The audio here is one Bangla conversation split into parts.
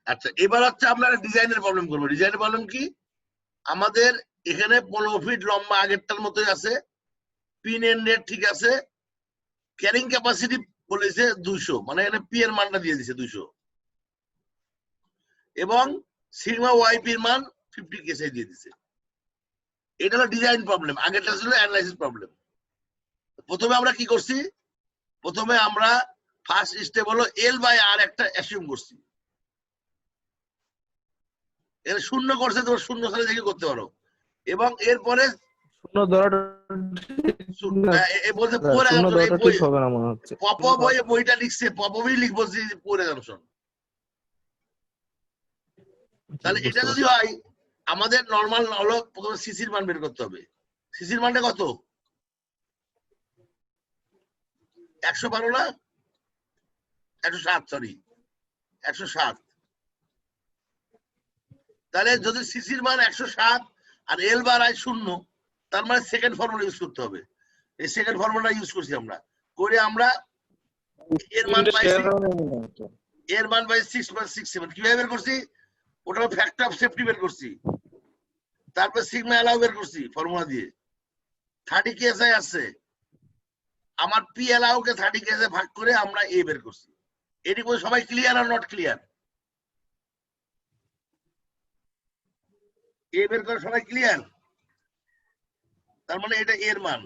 আচ্ছা, এবার হচ্ছে আমরা ডিজাইনের প্রবলেম করবো। ডিজাইনের প্রবলেম কি? আমাদের এখানে 15 ফিট লম্বা আগেরটার মতোই আছে, পিন এর নেট ঠিক আছে, ক্যারিং ক্যাপাসিটি বলেছে 200, মানে এখানে পি এর মানটা দিয়ে দিছে 200, এবং সিগমা ওয়াইপি এর মান 50 কেসে দিয়ে দিছে। এটা হলো ডিজাইন প্রবলেম, আগেরটা ছিল অ্যানালাইসিস প্রবলেম। প্রথমে আমরা কি করছি? প্রথমে আমরা ফার্স্ট স্টেপ হলো এল বাই আর একটা অ্যাসিউম করছি। এর শূন্য করছে, তোমার শূন্য সাথে থেকে করতে পারো, এবং এরপরে শূন্য ধরাটা বলছে স্যার, পোর শূন্য অ্যাজাম্পশন। এই ধরাটা বই ঠিক হবে না মনে হচ্ছে। পপ বইয়ে বইটা লিখছে, পপই লিখবো যে পোর অ্যাজাম্পশন। তাহলে এটা বুঝতে যদি পারছি। হয়, আমাদের নরমাল হলো প্রথমে সিসির মান বের করতে হবে। সিসির মানটা কত? 112 না 107, সরি 107। তাহলে যদি সিসির মান 107 আর এল বার আই 0, তার মানে সেকেন্ড ফর্মুলা ইউজ করতে হবে। এই সেকেন্ড ফর্মুলা ইউজ করছি আমরা, করে আমরা এর মান পাইছি, এর মান পাইছি 6.67। কিভাবে বের করছি? ওটা ফ্যাক্টর অফ সেফটি বের করছি, তারপর সিগমা অ্যালাউ বের করছি ফর্মুলা দিয়ে, 30 কেএসআই আসছে, আমার পি অ্যালাউ কে 30 কেএসআই ভাগ করে আমরা এ বের করছি। এটি বলে সবাই ক্লিয়ার আর নট ক্লিয়ার? এ বের করে সবাই ক্লিয়ার? তার মানে এটা এর মান।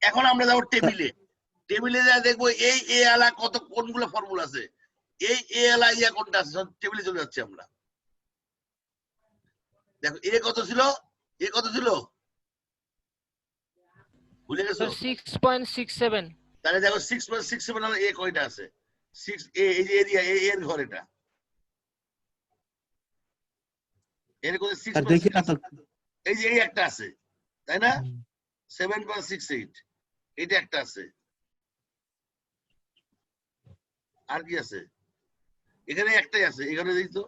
এখন আমরা যাবো টেবিলে, টেবিলে যা দেখবো এই এ আলা কত, কোনগুলো ফর্মুলা আছে, এই এ আলা ইয়া কোনটা আছে, টেবিলে চলে যাচ্ছি আমরা। দেখো এ কত ছিল, এ কত ছিল ভুলে গেছো? 6.67। তাহলে দেখো 6.67 হলো এ কয়টা আছে, 6 এ, এই যে এরিয়া এর ঘর, এটা এর কোন 6, দেখি না তো। এই যে এই একটা আছে, তাই না? 7.68, এটা একটা আছে, আর কি আছে? এখানে একটাই আছে, এখানে দেখি তো,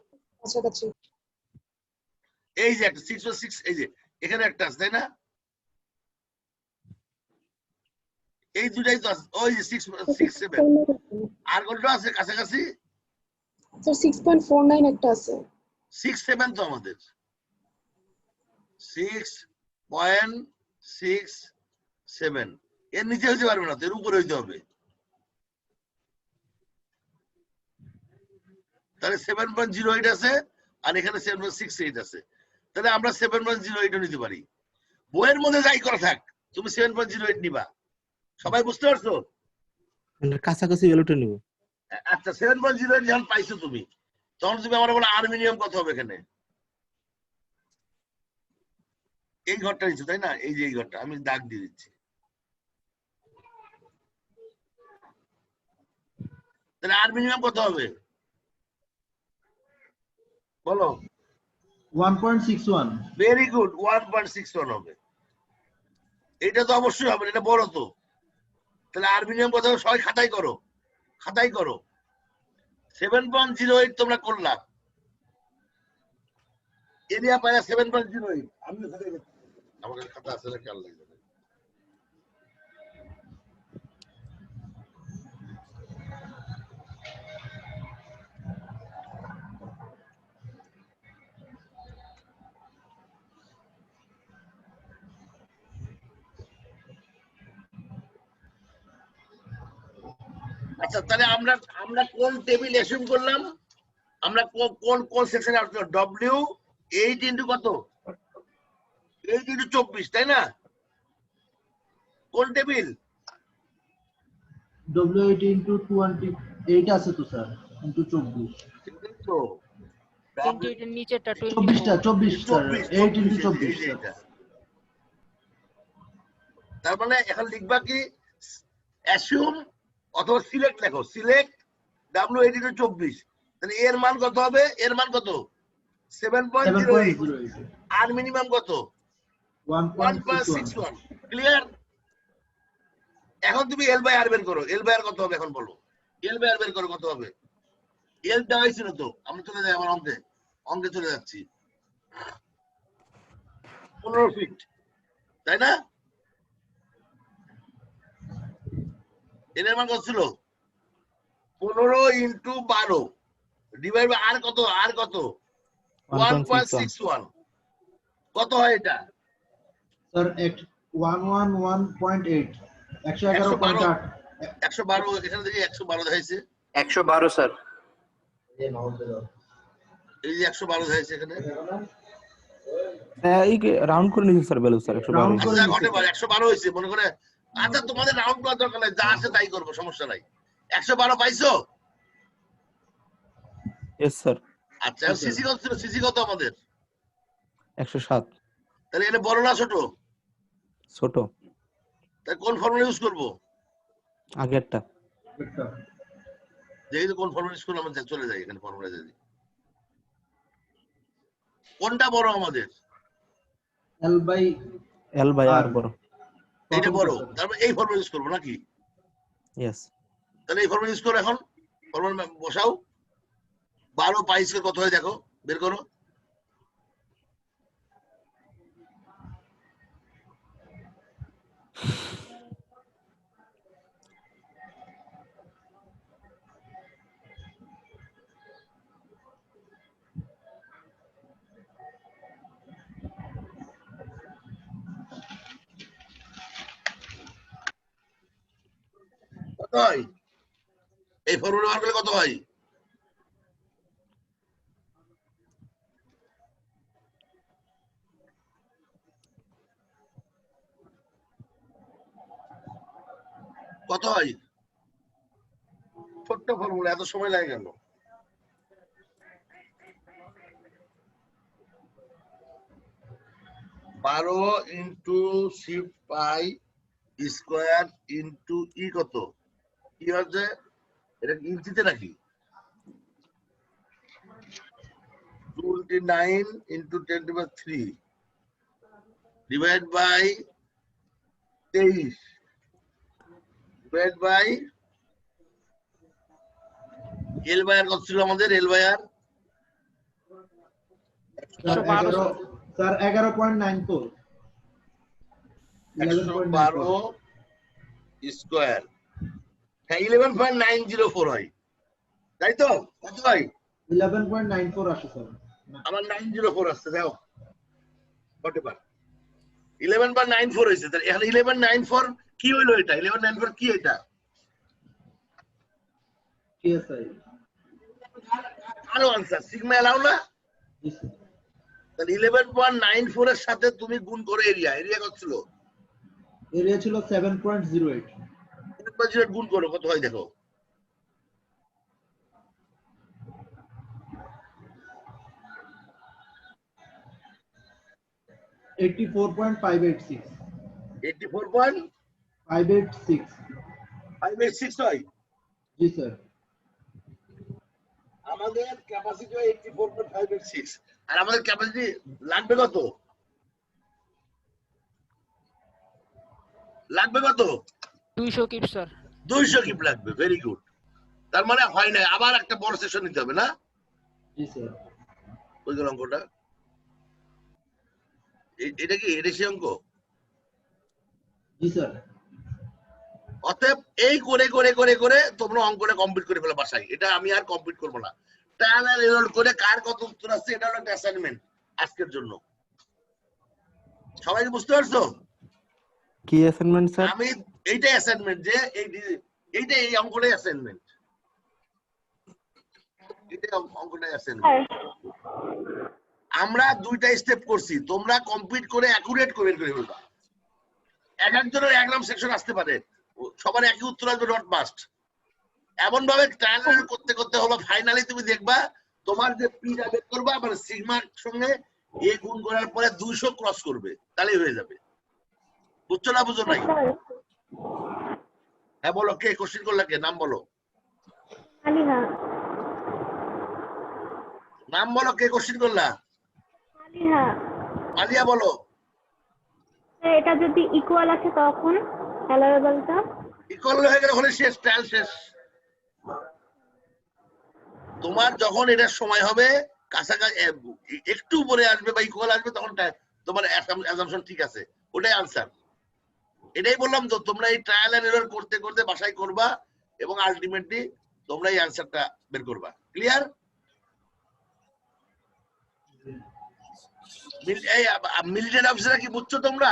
এই যে একটা 6.6, এই যে এখানে একটা আছে, তাই না? এই দুটাই তো আছে, ওই যে 6.67। আর কোনটা আছে কাছাকাছি? স্যার 6.49 একটা আছে। 6.7 তো আমাদের, 6.67, এর নিচে হইতে পারবে না তো, এর উপরে হইতে হবে। তাহলে 7.08 আছে, আর এখানে 7.68 আছে, তাহলে আমরা 7.08 নিতে পারি। বইয়ের মধ্যে যাই করা থাক, তুমি 7.08 নিবা। সবাই বুঝতে পারছো? কাছাকাছি ভ্যালুটা নিব। আচ্ছা, 7.08 যখন পাইছো তুমি, তখন তুমি আমার বলো আর্মিনিয়াম কত হবে এখানে? এই ঘরটা নিচ্ছ, তাই না? এই যে এই ঘরটা আমি দাগ দিয়ে দিচ্ছি, তাহলে আর্মিনিয়াম কত হবে বলো? 1.61। ভেরি গুড, 1.61 হবে। এটা তো অবশ্যই হবে, এটা বড় তো। তাহলে আর্মিনিয়াম কত হবে? সবাই খাতাই করো, খাতাই করো। 7.08 তোমরা করলা, এরিয়া পায় 7.08। আমি আমার কাছে খাতা আছে না, খেয়াল লাগবে। আচ্ছা, তাহলে আমরা আমরা কোন টেবিল অ্যাসিউম করলাম? আমরা কোন কোন সেকশনে আসলো? W8 ইনটু কত? 8 ইনটু 24, তাই না? কোন টেবিল? W8 into 28 আছে তো স্যার, into 24। তো 28 এর নিচেরটা 24 স্যার, 8 into 24 এই যে স্যার। এটা। তার মানে এখন লিখবা কি, অ্যাসিউম অথবা সিলেক্ট লেখো, সিলেক্ট W8 ইনটু 24। তাহলে এর মান কত হবে? এর মান কত? 7.08। 7.08। আর মিনিমাম কত? 1.61। 1.61। ক্লিয়ার? এখন তুমি এল বাই আর বের করো, এল বাই আর কত হবে এখন বলো? এল বাই আর বের করো, কত হবে? এল দেওয়া হয়েছিল তো, আমরা চলে যাই আমার অঙ্কে, অঙ্কে চলে যাচ্ছি। 15 ফিট, তাই না? এর মান কত ছিল? 15 ইন্টু 12, ডিভাইড বাই আর কত 1.61 কত হয় এটা স্যার 111.8 111.8 112 এখানে দেখি 112 দেখাইছে 112 স্যার। এই যে 112 দেখাইছে এখানে এই রাউন্ড করে নিয়েছি স্যার ভ্যালু স্যার 112 Round করে আচ্ছা ঘটে পারে 112 হইছে মনে করে আচ্ছা তোমাদের রাউন্ড করার দরকার নাই যা আছে তাই করব সমস্যা নাই 112 পাইছো यस স্যার আচ্ছা সিসি কত ছিল সিসি কত আমাদের 107 তাহলে এটা বড় না ছোট ছোট তাই কোন ফর্মুলা ইউজ করব আগেরটা যেহেতু কোন ফর্মুলা ইউজ করব আমরা চলে যাই এখানে ফর্মুলা দিয়ে দিই কোনটা বড় আমাদের L by L by R R বড় এইটা বড় তারপর এই ফর্মুলা ইউজ করব নাকি यस তাহলে এই ফর্মুলা ইউজ করো এখন ফর্মুলা বসাও 12 পাই স্কয়ার কত হয় দেখো বের করো কত হয় এই ফর্মুলা ব্যবহার করলে কত হয় কত হয় ছোট্ট ফর্মুলা এত সময় লাগে কেন বারো into shift pi square into e কত কি হচ্ছে এটা ইঞ্চিতে নাকি 29 into 10⁻³ divide by 23 divide by L by R কত ছিল আমাদের L by R sir 11.94 11.12 square হ্যাঁ 11.904 হয় তাই তো কত হয় 11.94 আসে স্যার আমার 904 আসছে দাও হতে পারে 11.94 হইছে তাহলে এখানে 11.94 কি হইলো এটা 11.94 কি এটা PSI আরো आंसर সিগমা এলাও না জি স্যার তাহলে 11.94 এর সাথে তুমি গুণ করো এরিয়া এরিয়া কত ছিল এরিয়া ছিল 7.08 7.08 গুণ করো কত হয় দেখো $84.586 84.586 হয় জি স্যার আমাদের ক্যাপাসিটি হয় 84.586 আর আমাদের ক্যাপাসিটি লাগবে কত 200 কিপ স্যার 200 কিপ লাগবে ভেরি গুড তার মানে হয় না আবার একটা বড় সেকশন নিতে হবে না জি স্যার ওই অঙ্কটা এটা কি এটা সেই অঙ্ক জি স্যার অতএব এই করে করে করে করে তোমরা অঙ্কটা কমপ্লিট করে ফেলো বাসায় এটা আমি আর কমপ্লিট করব না ট্রায়াল এন্ড এরর করে কার কত উত্তর আসছে এটা হলো একটা অ্যাসাইনমেন্ট আজকের জন্য সবাই কি বুঝতে পারছো কি অ্যাসাইনমেন্ট স্যার আমি এইটাই অ্যাসাইনমেন্ট যে এইটা এই অঙ্কটাই অ্যাসাইনমেন্ট এটা অঙ্কটাই অ্যাসাইনমেন্ট আমরা দুইটা স্টেপ করছি তোমরা কমপ্লিট করে অ্যাকুরেট করে বের করে ফেলবা এক একজনের একদম সেকশন আসতে পারে সবার একই উত্তর আসবে নট মাস্ট এমন ভাবে ট্রায়াল এন্ড করতে করতে হলো ফাইনালি তুমি দেখবা তোমার যে পিটা বের করবা মানে সিগমার সঙ্গে এ গুণ করার পরে 200 ক্রস করবে তাহলেই হয়ে যাবে বুঝছো না বুঝো নাই হ্যাঁ বলো কে কোশ্চেন করলা কে নাম বলো আলিহা নাম বলো কে কোশ্চেন করলা আলিহা আলিয়া বলো এটা যদি ইকুয়াল আছে তখন অ্যালারেবলটা ইকুয়াল হয়ে গেলে ওখানে শেষ ট্রায়াল শেষ তোমার যখন এটার সময় হবে কাছাকাছি একটু উপরে আসবে বা ইকুয়াল আসবে তখন তোমার অ্যাসাম্পশন ঠিক আছে ওটাই আনসার এটাই বললাম তো তোমরা এই ট্রায়াল এন্ড এরর করতে করতে বাসায় করবা এবং আলটিমেটলি তোমরা এই আনসারটা বের করবা ক্লিয়ার মিলিটারি অফিসার কি বুঝছো তোমরা?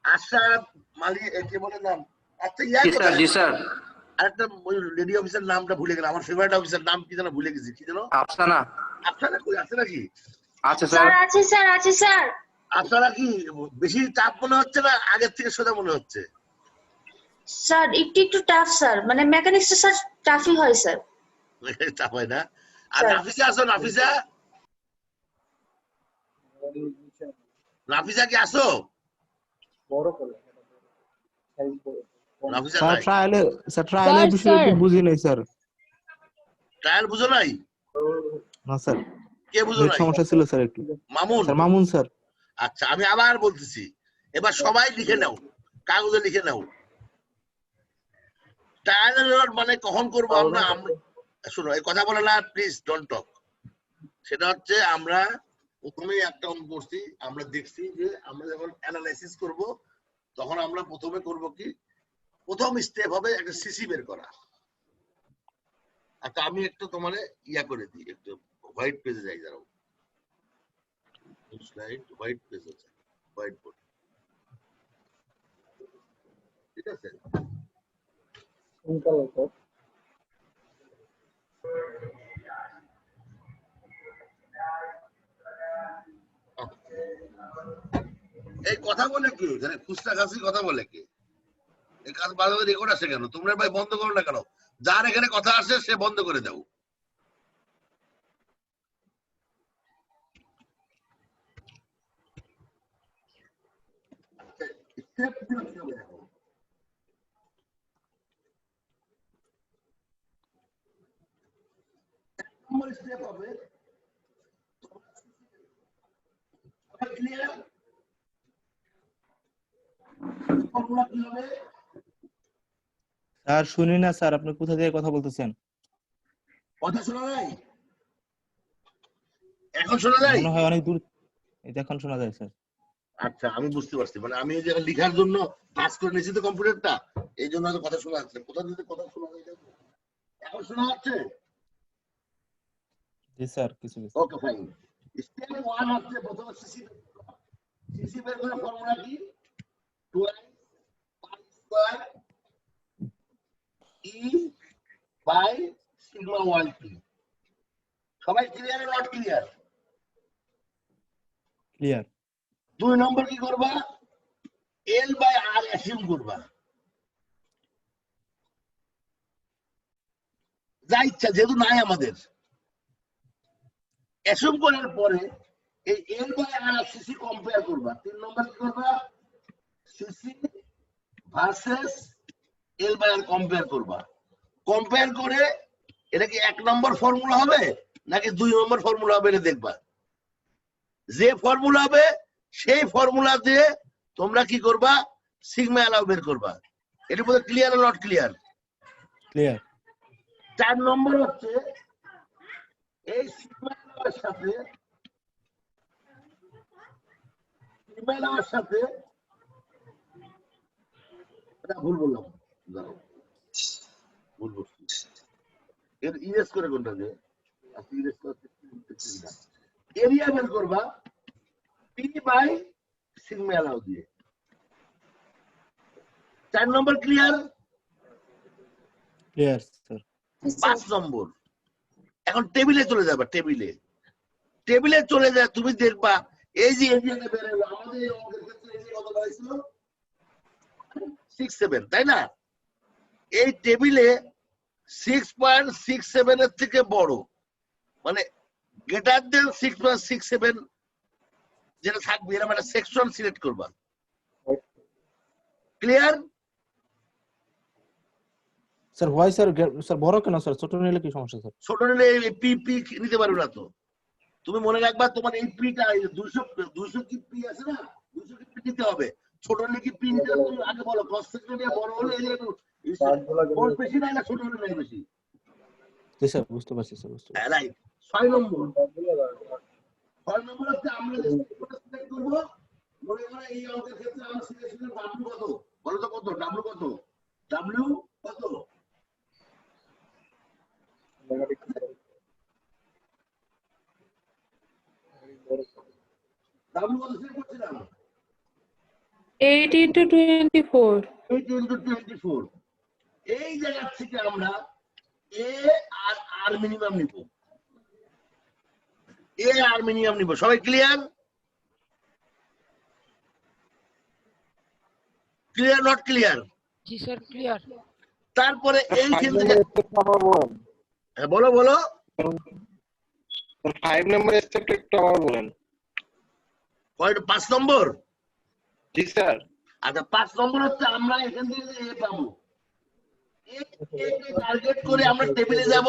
আশরাফ মালি কে বলে নাম? আচ্ছা ইয়া জি স্যার, জি স্যার। আরেকটা লেডি অফিসার নামটা ভুলে গেলাম, আমার ফেভারিট অফিসার নাম কি যেন ভুলে গেছি, কি যেন? আফসানা। আফসানা কই আছে নাকি? আচ্ছা স্যার। আছে স্যার, আছে স্যার। আপনারা কি বেশি চাপ মনে হচ্ছে না আগের থেকে সোজা মনে হচ্ছে? স্যার একটু একটু টাফ স্যার, মানে মেকানিক্সটা স্যার টাফই হয় স্যার। চাপ হয় না? আর স্যার। নাফিসা আসো, নাফিসা নাফিসা কি আসো? নাফিসা নাই। ট্রায়ালের বিষয়ে একটু বুঝি নাই স্যার। ট্রায়াল বুঝো নাই? না স্যার, কে বুঝো নাই? সমস্যা ছিল স্যার একটু। মামুন? Sir Mamun sir. আচ্ছা আমি আবার বলতেছি, এবার সবাই লিখে নাও, কাগজে লিখে নাও। ট্রায়াল মানে কখন করবো আমরা? শোনো, এই কথা বলে না, প্লিজ ডোন্ট টক। সেটা হচ্ছে আমরা প্রথমেই একটা অঙ্ক করছি, আমরা দেখছি যে আমরা যখন অ্যানালাইসিস করব তখন আমরা প্রথমে করব কি, প্রথম স্টেপ হবে একটা সিসি বের করা। আচ্ছা আমি একটু তোমার ইয়া করে দিই, একটু হোয়াইট পেজে যাই, দাঁড়াও স্লাইড, হোয়াইট পেজ আছে, হোয়াইট বোর্ড, ঠিক আছে? এই কথা বলে কি এখানে খুচরা খাসি কথা বলে কি? এই কাজ বারবার রেকর্ড আসে কেন? তোমরা ভাই বন্ধ করো না কেন? যার এখানে কথা আসে সে বন্ধ করে দাও। স্টেপ হবে ক্লিয়ার, ফর্মুলা কি হবে? স্যার শুনি না স্যার, আপনি কোথা থেকে কথা বলতেছেন? কথা শোনা যায়? এখন শোনা যায়? মনে হয় অনেক দূর। এই এখন শোনা যায় স্যার। আচ্ছা আমি বুঝতে পারছি, মানে আমি এই যে লেখার জন্য কাজ করে নিয়েছি তো কম্পিউটারটা, এই জন্য হয়তো কথা শোনা যাচ্ছে। কোথা থেকে কথা শোনা যায়? এখন শোনা যাচ্ছে? জি স্যার, কিছু কিছু। Okay fine. স্টেপ 1 হচ্ছে প্রথমে সিসি বের করার ফর্মুলা কি? 2 pi square E by sigma 1 টি। সবাই ক্লিয়ার না নট ক্লিয়ার? ক্লিয়ার। 2 নম্বর কি করবা? এল বাই আর অ্যাসিউম করবা, যা ইচ্ছা, যেহেতু নাই আমাদের। অ্যাসিউম করার পরে এই এল বাই আর আর সিসি কম্পেয়ার করবা। 3 নম্বর কি করবা? CC versus L by R compare করবা। কম্পেয়ার করে এটা কি 1 নম্বর ফর্মুলা হবে নাকি 2 নম্বর ফর্মুলা হবে এটা দেখবা। যে ফর্মুলা হবে সেই ফর্মুলা দিয়ে তোমরা কি করবা? সিগমা অ্যালাউ বের করবা। এটার মধ্যে ক্লিয়ার না নট ক্লিয়ার? ক্লিয়ার। 4 নম্বর হচ্ছে এই সিগমা অ্যালাউর সাথে এটা ভুল বললাম, দাঁড়াও ভুল বলছি, এর ইরেজ করে কোনটা যে আচ্ছা ইরেজ করতে এরিয়া বের করবা পি বাই সিগমা অ্যালাউ দিয়ে। 4 নম্বর ক্লিয়ার? Clear sir. 5 নম্বর এখন টেবিলে চলে যাবে। টেবিলে চলে যায়, তুমি দেখবা এই যে এরিয়াটা বের হলো, আমাদের এই অঙ্কের ক্ষেত্রে এরিয়া কত বাড়াইছিল? 6.7, তাই না? এই টেবিলে 6.67 এর থেকে বড়, মানে গ্রেটার দেন 6.67 যেটা থাকবে এরকম একটা সেকশন সিলেক্ট করবা। Clear? Sir why sir, sir বড় কেন স্যার? ছোট নিলে কি সমস্যা স্যার? ছোট নিলে পি পি নিতে পারবে না তো। তুমি মনে রাখবা তোমার এই পিটা 200 কি পি আছে না, 200 কি পি নিতে হবে। ছোট নিলে কি পি নিতে হবে? তুমি আগে বলো ক্রস সেকশন বড় হলে এরিয়া কোন বেশি না ছোট হলে নাই বেশি? জি স্যার, বুঝতে পারছি স্যার, বুঝতে পারছি। রাইট। 6 নম্বর হচ্ছে আমরা যে সিলেক্ট করব, মনে করো এই অঙ্কের ক্ষেত্রে আমরা সিলেক্ট করব ডাব্লিউ কত? বলো তো কত? ডাব্লিউ কত? ডাব্লিউ কত? ডাব্লিউ কত সিলেক্ট করছিলাম 8 into 24 8 into 24 এই জায়গা থেকে আমরা এ আর আর মিনিমাম নিব এ আর মিনিমাম নিব সবাই clear clear not clear G sir clear তারপরে এইখান থেকে হ্যাঁ বলো বলো 5 নম্বর স্টেপটা একটু আবার বলেন কয়টা 5 নম্বর জি স্যার আচ্ছা 5 নম্বর হচ্ছে আমরা এখান থেকে এ পাবো এ টার্গেট করে আমরা টেবিলে যাব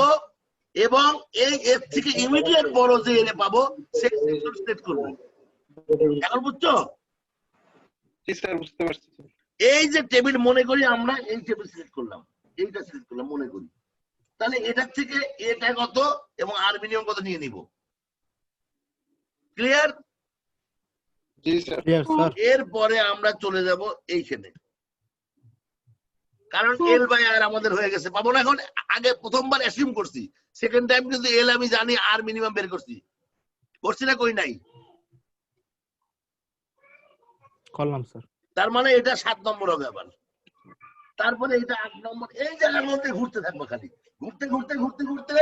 এবং এই এর থেকে ইমিডিয়েট বড় যে এনে পাবো সেই সেকশন সেট করব এখন বুঝছো জি স্যার বুঝতে পারছি এই যে টেবিল মনে করি আমরা এই টেবিল সিলেক্ট করলাম এইটা সিলেক্ট করলাম মনে করি তাহলে এটার থেকে এটা কত এবং আর মিনিমাম কত নিয়ে নিব ক্লিয়ার জি স্যার ক্লিয়ার স্যার এরপরে আমরা চলে যাব এইখানে কারণ এল বাই আর আমাদের হয়ে গেছে পাবো না এখন আগে প্রথমবার অ্যাসিউম করছি সেকেন্ড টাইম কিন্তু এল আমি জানি আর মিনিমাম বের করছি না কই নাই করলাম স্যার তার মানে এটা 7 নম্বর হবে আবার তারপরে এটা 8 নম্বর এই জায়গার মধ্যে ঘুরতে থাকবো খালি ঘুরতে ঘুরতে ঘুরতে ঘুরতে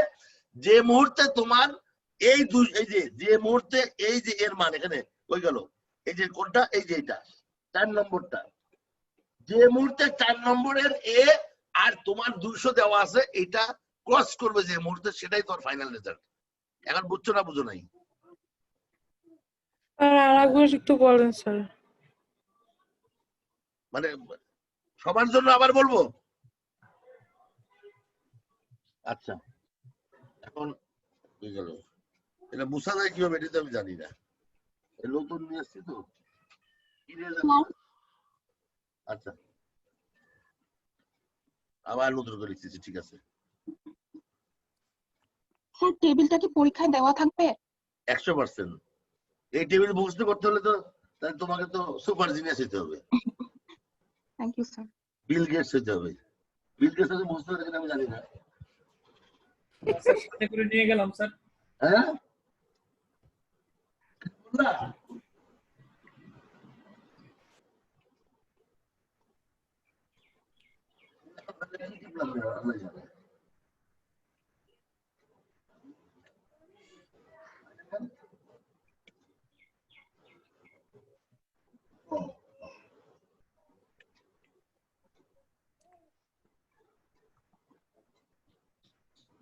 যে মুহূর্তে তোমার এই যে মুহূর্তে এই যে এর মান এখানে কই গেল এই যে কোনটা এই যে এটা 4 নম্বরটা যে মুহূর্তে 4 নম্বরের এ আর তোমার 200 দেওয়া আছে এটা ক্রস করবে যে মুহূর্তে সেটাই তোমার ফাইনাল রেজাল্ট এখন বুঝছো না বুঝো নাই আর আরেকবার একটু বলেন স্যার মানে সবার জন্য আবার বলবো আচ্ছা এখন হয়ে গেল এটা বুঝা যায় কিভাবে এটা তো আমি জানি না নতুন নিয়ে আসছি তো আচ্ছা আবার নতুন করে লিখতেছি ঠিক আছে স্যার টেবিলটা কি পরীক্ষায় দেওয়া থাকবে 100% এই টেবিল মুখস্থ করতে হলে তো তাহলে তোমাকে তো সুপার জিনিয়াস হতে হবে thank you sir Bill Gates হতে হবে বিল গেটস হতে মুখস্থ করে আমি জানি না স্যার সাথে করে নিয়ে গেলাম স্যার হ্যাঁ না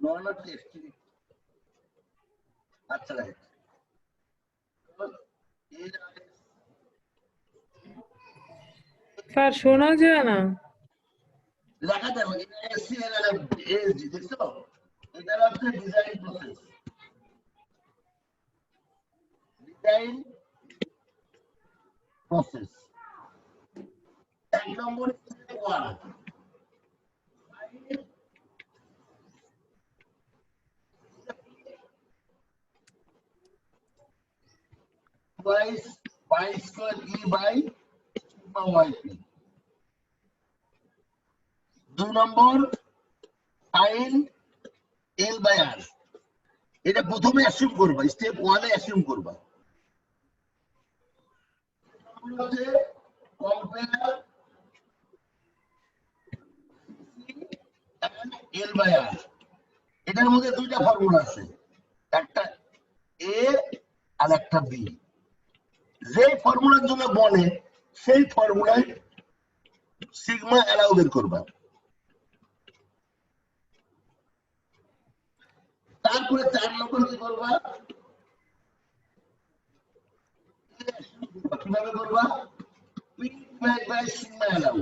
normal test আচ্ছা রাইট স্যার শোনা যায় না লেখা দেখো এসসি এসডি দেখছো এটা হচ্ছে ডিজাইন প্রসেস এক নম্বর 1 twice pi square e by sigma yp 2 number sin l by r এটা প্রথমে অ্যাসিউম করবা স্টেপ 1 এ অ্যাসিউম করবা হচ্ছে কম্পেয়ার l by r এটার মধ্যে দুইটা ফর্মুলা আছে একটা a আর একটা b যে ফর্মুলার জন্য বলে সেই ফর্মুলায় সিগমা অ্যালাউ বের করবা তারপরে 4 নম্বর কি করবা কিভাবে করবা পি বাই সিগমা অ্যালাউ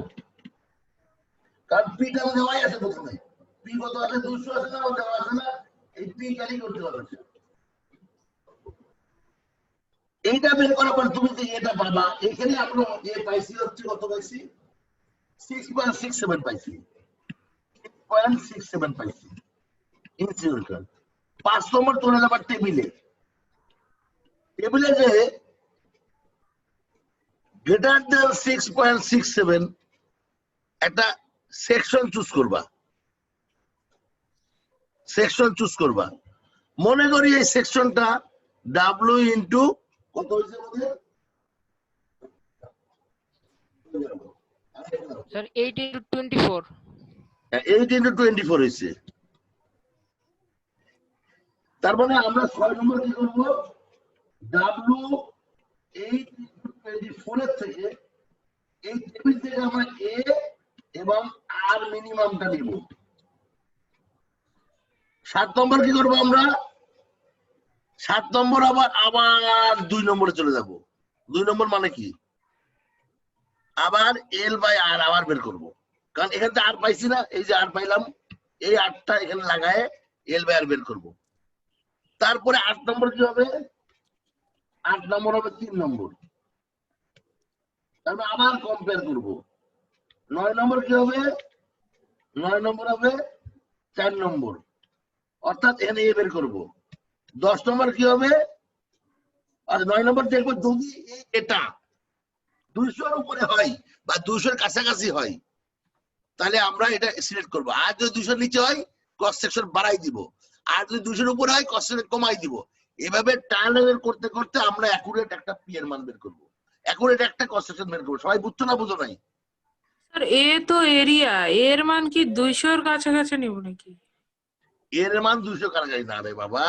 কারণ পিটা দেওয়াই আছে প্রথমে পি কত আছে 200 আছে না দেওয়া আছে না এই পি ক্যারি করতে হবে এইটা বের করার পর তুমি যে এটা পাবা এখানে আমরা এ পাইছি হচ্ছে কত পাইছি 6.67 পাইছি 6.67 পাইছি ইনসিউলটার 5 নম্বর চলে যাবার টেবিলে টেবিলে যে গ্রেটার দ্যান 6.67 একটা সেকশন চুজ করবা মনে করি এই সেকশনটা w ইনটু কত হইছে আমাদের স্যার 8 into 24 8 into 24 হয়েছে। তার মানে আমরা 6 নম্বর কি করব, W8 into 24 এর থেকে এই টেবিল থেকে আমরা A এবং R মিনিমামটা নিব। 7 নম্বর কি করব আমরা, 7 নম্বর আবার 2 নম্বরে চলে যাব। 2 নম্বর মানে কি, আবার L/R আবার বের করব, কারণ এখানে তো R পাইছি না, এই যে R পাইলাম, এই Rটা এখানে লাগায়ে L/R বের করব। তারপরে 8 নম্বর কি হবে, 8 নম্বর হবে 3 নম্বর, তারপর আবার কম্পেয়ার করব। 9 নম্বর কি হবে, 9 নম্বর হবে 4 নম্বর, অর্থাৎ এখানে A বের করব। 10 নম্বর কি হবে, আর 9 নম্বর দেখবো যদি এটা 200 এর উপরে হয় বা 200 এর কাছাকাছি হয় তাহলে আমরা এটা সিলেক্ট করব। আর যদি 200 এর নিচে হয় ক্রস সেকশন বাড়াই দিব, আর যদি 200 এর উপরে হয় ক্রস সেকশন কমাই দিব। এভাবে ট্রায়াল করতে করতে আমরা অ্যাকুরেট একটা পি এর মান বের করব, অ্যাকুরেট একটা ক্রস সেকশন বের করব। সবাই বুঝছো না বুঝো নাই? স্যার এ তো এরিয়া, এর মান কি 200 এর কাছাকাছি নিব নাকি? এর মান 200 কাছাকাছি না রে বাবা,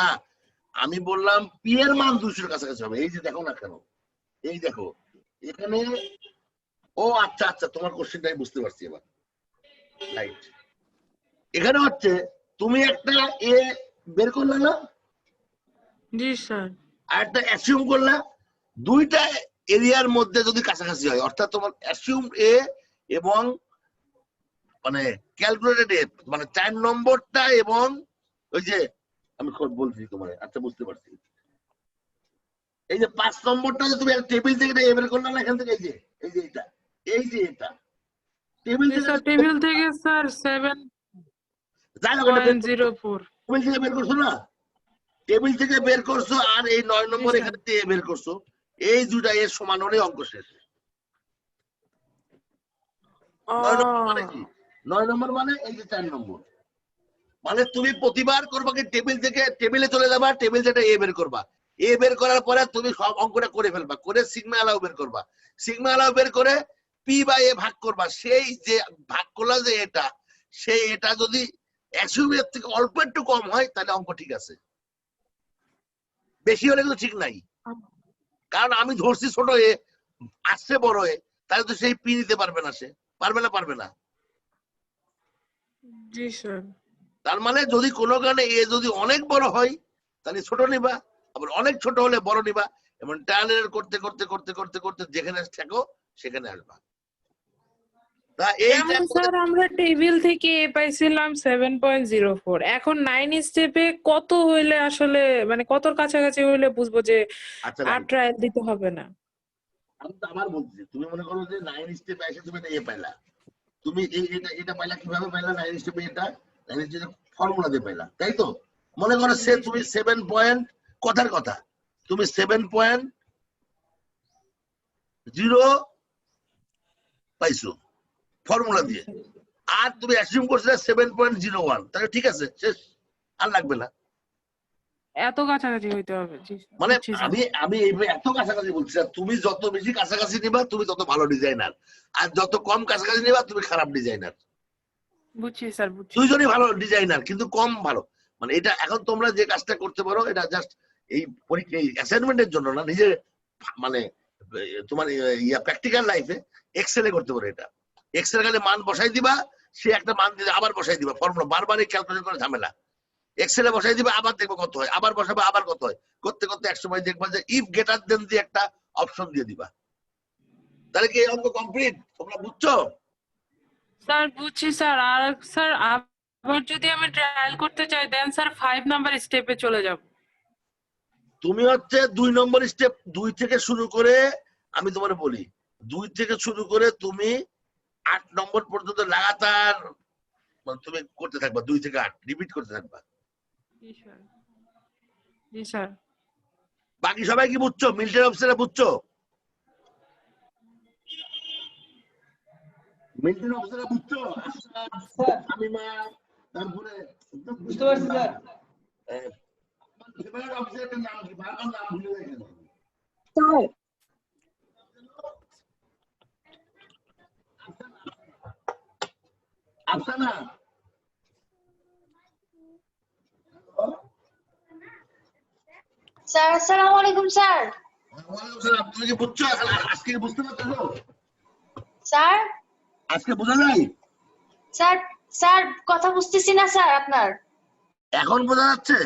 আমি বললাম পি এর মান 200 এর কাছাকাছি হবে। এই যে দেখো না কেন, এই দেখো এখানে, ও আচ্ছা আচ্ছা তোমার কোশ্চেনটা আমি বুঝতে পারছি এবার, রাইট। এখানে হচ্ছে তুমি একটা এ বের করলে না, জি স্যার। আর একটা অ্যাসিউম করলে, দুইটা এরিয়ার মধ্যে যদি কাছাকাছি হয়, অর্থাৎ তোমার অ্যাসিউম এ এবং মানে ক্যালকুলেটেড এ, মানে 4 নম্বরটা এবং ওই যে আমি বলছি তোমার, আচ্ছা বুঝতে পারছি, এই যে 5 নম্বরটা যে তুমি টেবিল থেকে এ বের করলে না, এখান থেকে এই যে এটা, এই যে এটা টেবিল থেকে, স্যার টেবিল থেকে স্যার 7.04 টেবিল থেকে বের করছো না, টেবিল থেকে বের করছো, আর এই 9 নম্বর এখানে থেকে বের করছো, এই দুটা এর সমান হলে অঙ্ক শেষ। 9 নম্বর মানে কি, 9 নম্বর মানে এই যে 4 নম্বর, মানে তুমি প্রতিবার করবা কি টেবিল থেকে টেবিলে চলে যাবা, টেবিল থেকে এ বের করবা, এ বের করার পরে তুমি সব অঙ্কটা করে ফেলবা, করে সিগমা অ্যালাউ বের করবা, সিগমা অ্যালাউ বের করে পি বাই এ ভাগ করবা। সেই যে ভাগ করলা যে এটা, সেই এটা যদি অ্যাসিউমের থেকে অল্প একটু কম হয় তাহলে অঙ্ক ঠিক আছে, বেশি হলে কিন্তু ঠিক নাই। কারণ আমি ধরছি ছোট এ, আসছে বড় এ, তাহলে তো সেই পি নিতে পারবে না, সে পারবে না, পারবে না। জি স্যার। তার মানে যদি কোনো কারণে এ যদি অনেক বড় হয় তাহলে ছোট নিবা, আবার অনেক ছোট হলে বড় নিবা, এবং ট্রায়াল করতে করতে করতে করতে করতে যেখানে থাকো সেখানে আসবা। তা এই যেমন স্যার আমরা টেবিল থেকে এ পাইছিলাম 7.04, এখন 9 স্টেপে কত হইলে আসলে মানে কতর কাছাকাছি হইলে বুঝবো যে আচ্ছা আর ট্রায়াল দিতে হবে না? আমি তো আবার বলছি, তুমি মনে করো যে 9 স্টেপে এসে তুমি এটা এ পাইলা, তুমি এটা পাইলা কিভাবে পাইলা, 9 স্টেপে এটা 9 স্টেপে ফর্মুলা দিয়ে পাইলা, তাই তো? মনে করো সে তুমি 7 পয়েন্ট, কথার কথা তুমি 7.0 পাইছো ফর্মুলা দিয়ে, আর তুমি অ্যাসিউম করছিলে 7.01, তাহলে ঠিক আছে, শেষ, আর লাগবে না। এত কাছাকাছি হইতে হবে। জি স্যার, মানে বুঝছি স্যার। আমি এইভাবে এত কাছাকাছি বলছি না, তুমি যত বেশি কাছাকাছি নিবা তুমি তত ভালো ডিজাইনার, আর যত কম কাছাকাছি নিবা তুমি খারাপ ডিজাইনার। বুঝছি স্যার, বুঝছি। দুইজনই ভালো ডিজাইনার কিন্তু কম ভালো। মানে এটা এখন তোমরা যে কাজটা করতে পারো, এটা জাস্ট এই পরীক্ষা এই অ্যাসাইনমেন্টের জন্য না, নিজের মানে তোমার ইয়া প্র্যাকটিক্যাল লাইফে এক্সেলে করতে পারো। এটা এক্সেল খালি মান বসাই দিবা, সে একটা মান দিয়ে আবার বসাই দিবা, ফর্মুলা বারবারই ক্যালকুলেশন করে ঝামেলা। এক্সেলে বসাই দিবা, আবার দেখবো কত হয়, আবার বসাবো, আবার কত হয়, করতে করতে একসময় দেখবা যে ইফ গ্রেটার দেন দিয়ে একটা অপশন দিয়ে দিবা, তাহলে কি এই অঙ্ক কমপ্লিট? তোমরা বুঝছো? স্যার বুঝছি স্যার। আর স্যার আবার যদি আমি ট্রায়াল করতে চাই দেন স্যার 5 নাম্বার স্টেপে চলে যাব। তুমি হচ্ছে 2 নম্বর স্টেপ, 2 থেকে শুরু করে, আমি তোমার বলি 2 থেকে শুরু করে তুমি 8 নম্বর পর্যন্ত লাগাতার তুমি করতে থাকবা, 2 থেকে 8 রিপিট করতে থাকবা। জি স্যার, জি স্যার। বাকি সবাই কি বুঝছো? মিল্টন অফিসারে বুঝছো? মিল্টন অফিসারে বুঝছো? আমিমা, তারপরে বুঝতে পারছি স্যার। ফেভারিট অফিসারের নাম কি? বারবার নাম ভুলে যাই কেন? স্যার আছে না? স্যার আসসালামু আলাইকুম স্যার। ওয়ালাইকুম আসসালাম। তুমি কি বুঝছো? আজকে কি বুঝতে পারছো? স্যার আজকে বোঝা যায়? স্যার স্যার কথা বুঝতেছি না স্যার আপনার। এখন বোঝা যাচ্ছে?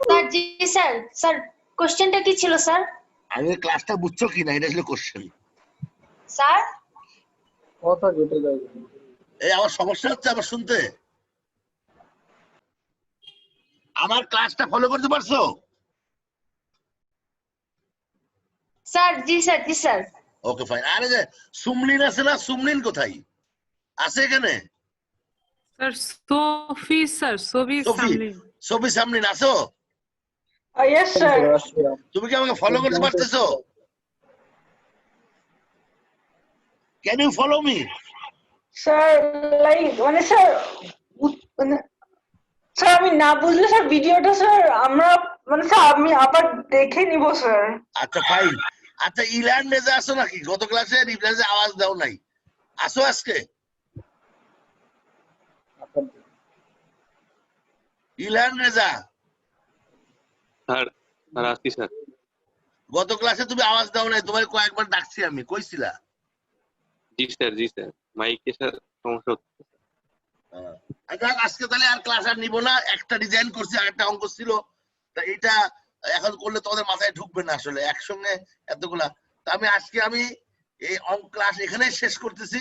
স্যার জি স্যার। স্যার কোশ্চেনটা কি ছিল স্যার? আমি ক্লাসটা বুঝছো কি না এটা ছিল কোশ্চেন। স্যার কথা কেটে যায়। এই আমার সমস্যা হচ্ছে আমার শুনতে। আমার ক্লাসটা ফলো করতে পারছো? স্যার জি স্যার জি স্যার। Okay fine. আরে যে সুমলিন আছে না, সুমলিন কোথায় আছে এখানে? স্যার সফি স্যার সবি সফি সামনে। সফি সামলিন আছো? Yes sir. তুমি কি আমাকে ফলো করতে পারতেছো? Can you follow me? Sir like মানে স্যার মানে স্যার আমি না বুঝলে স্যার ভিডিওটা স্যার আমরা মানে স্যার আমি আবার দেখে নিব স্যার। আচ্ছা ফাইন। আচ্ছা ইলান রেজা আসো নাকি? গত ক্লাসে রিপ্লেসে আওয়াজ দাও নাই, আসো আজকে? ইলান রেজা স্যার স্যার আসছি স্যার। গত ক্লাসে তুমি আওয়াজ দাও নাই, তোমার কয়েকবার ডাকছি আমি, কইছিলা? জি স্যার মাইকে স্যার সমস্যা হচ্ছে। আচ্ছা আজকে তাহলে আর ক্লাস আর নিব না। একটা ডিজাইন করছি আর একটা অঙ্ক ছিল, তা এটা এখন করলে তোমাদের মাথায় ঢুকবে না আসলে একসঙ্গে এতগুলা। তা আমি আজকে এই অঙ্ক ক্লাস এখানেই শেষ করতেছি।